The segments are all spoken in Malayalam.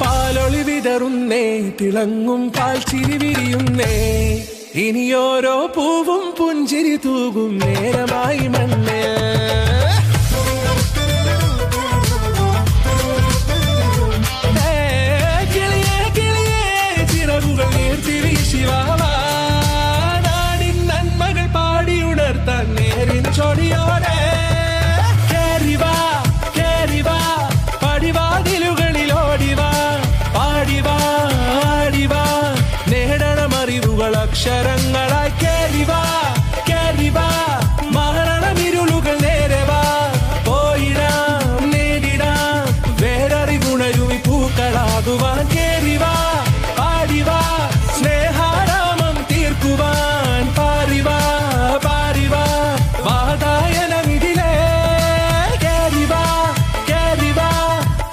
പാലൊളി വിതറുന്നേ, തിളങ്ങും പാൽച്ചിരി വിരിയുന്നേ, ഇനിയോരോ പൂവും പുഞ്ചിരി തൂകും നേരമായി മണ്ണേ. കിളിയേ കിളിയേ ചിറകുകൾ നീർത്തിരിശിവാവാ, നാടിൻ നന്മകൾ പാടിയുണർത്താൻ നേരിൻ ചൊടിയോടെ. കേറിവാ കേറിവാ പടിവാതിലുകളിൽ ഓടിവാ, പാടിവാ ആടിവാ നേടണമറിവുകൾ അക്ഷരങ്ങളായി. കേറിവാ കേറിവാ മരണമിരുളുകൾ നേരവാ, പോയിടാം നേടിടാം വേററിവുണരുമി പൂക്കളാകുവാൻ. കേറിവാ പാടിവാ സ്നേഹാരാമം തീർക്കുവാൻ, പാറിവാ പാറിവാ വാതായനമിതിലേ. കേറിവാ കേറിവാ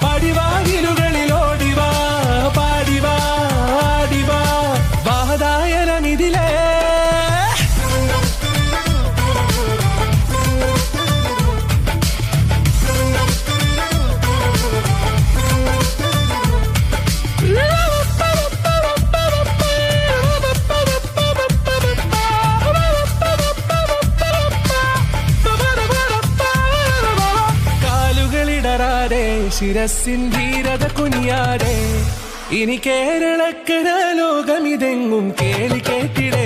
പടിവാതിലുകളിൽ ഓടിവാ, പാടിവാ ആടിവാ വാതായനമിതിലേ. കാലുകളിടറാതെ ശിരസിൻ ധീരത കുനിയാതെ, ഇനി കേരളക്കര ലോകമിതെങ്ങും കേളി കേട്ടിടേ.